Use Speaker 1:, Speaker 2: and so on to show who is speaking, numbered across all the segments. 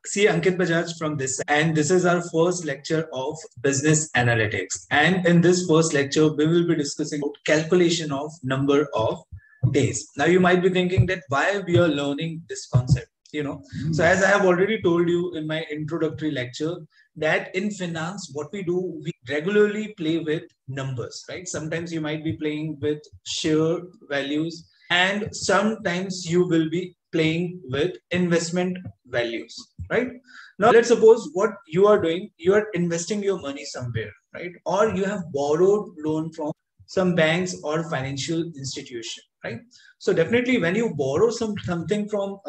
Speaker 1: See, Ankit Bajaj from this, and this is our first lecture of business analytics. And in this first lecture, we will be discussing calculation of number of days. Now, you might be thinking that why we are learning this concept. So as I have already told you in my introductory lecture, that in finance, what we do, we regularly play with numbers, right? Sometimes you might be playing with share values, and sometimes you will be playing with investment values, right? Now, let's suppose what you are doing, you are investing your money somewhere, right? Or you have borrowed loan from some banks or financial institution, right? So definitely when you borrow something from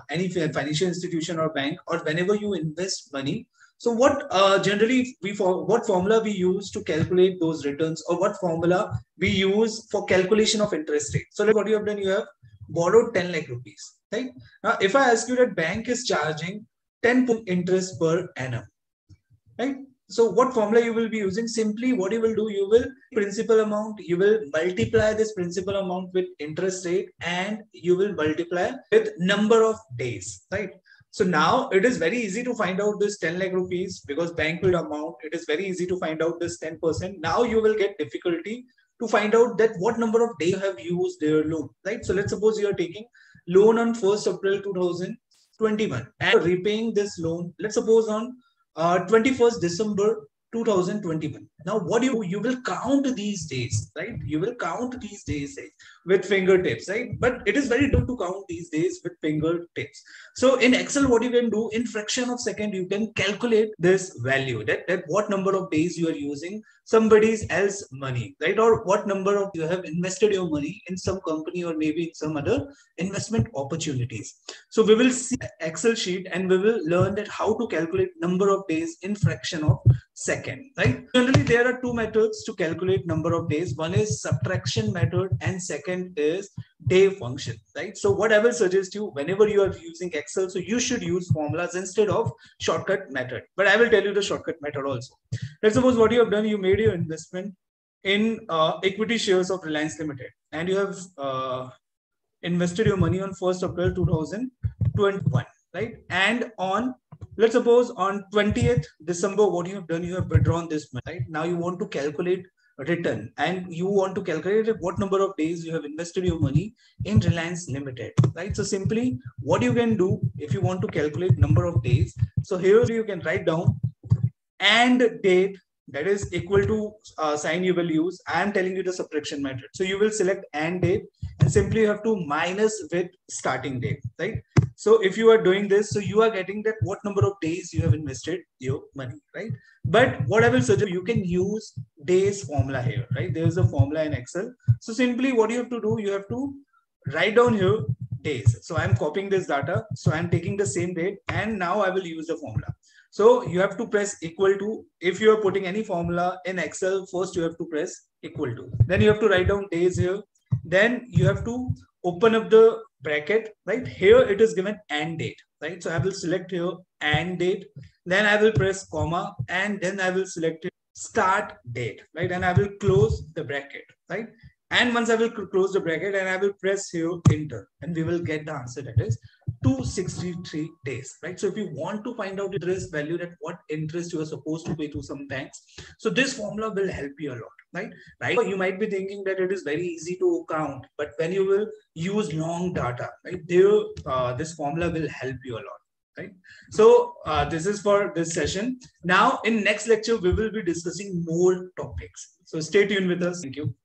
Speaker 1: any financial institution or bank, or whenever you invest money, so what generally what formula we use to calculate those returns, or what formula we use for calculation of interest rate? So like what you have done, you have borrowed 10 lakh rupees, right? Now, if I ask you that bank is charging 10% interest per annum, right? So what formula you will be using? Simply what you will do, you will principal amount, you will multiply this principal amount with interest rate, and you will multiply with number of days, right? So now it is very easy to find out this 10 lakh rupees because bank will amount. It is very easy to find out this 10%. Now you will get difficulty to find out that what number of days you have used their loan, right? So let's suppose you are taking loan on 1st April 2021 and repaying this loan, let's suppose on 21st December 2021. Now, what you will count these days, right? You will count these days with fingertips, right? But it is very difficult to count these days with fingertips. So in Excel, what you can do, in fraction of second, you can calculate this value, that what number of days you are using somebody's else money, right? Or what number of you have invested your money in some company or maybe in some other investment opportunities. So we will see Excel sheet and we will learn that how to calculate number of days in fraction of second, right? Generally, there are two methods to calculate number of days. One is subtraction method and second is day function, right? So what I will suggest you, whenever you are using Excel, so you should use formulas instead of shortcut method. But I will tell you the shortcut method also. Let's suppose what you have done, you made your investment in equity shares of Reliance Limited, and you have invested your money on 1st April 2021, right? And on, let's suppose on 20th December, what you have done, you have withdrawn this money, right? Now you want to calculate return, and you want to calculate what number of days you have invested your money in Reliance Limited, right? So simply what you can do, if you want to calculate number of days, so here you can write down and date, that is equal to sign you will use. I am telling you the subtraction method. So you will select and date and simply you have to minus with starting date, right? So if you are doing this, so you are getting that what number of days you have invested your money, right? But what I will suggest, you can use days formula here, right? There is a formula in Excel. So simply what you have to do, you have to write down here days. So I'm copying this data. So I'm taking the same date and now I will use the formula. So you have to press equal to. If you are putting any formula in Excel, first you have to press equal to. Then you have to write down days here. Then you have to open up the bracket, right? Here it is given and date, right? So I will select here and date. Then I will press comma and then I will select start date, right? And I will close the bracket, right? And once I will close the bracket and I will press here enter, and we will get the answer, that is 263 days, right? So if you want to find out interest value, that what interest you are supposed to pay to some banks, so this formula will help you a lot, right? Right? You might be thinking that it is very easy to count, but when you will use long data, right, there this formula will help you a lot, right? So this is for this session. Now in next lecture we will be discussing more topics, so stay tuned with us. Thank you.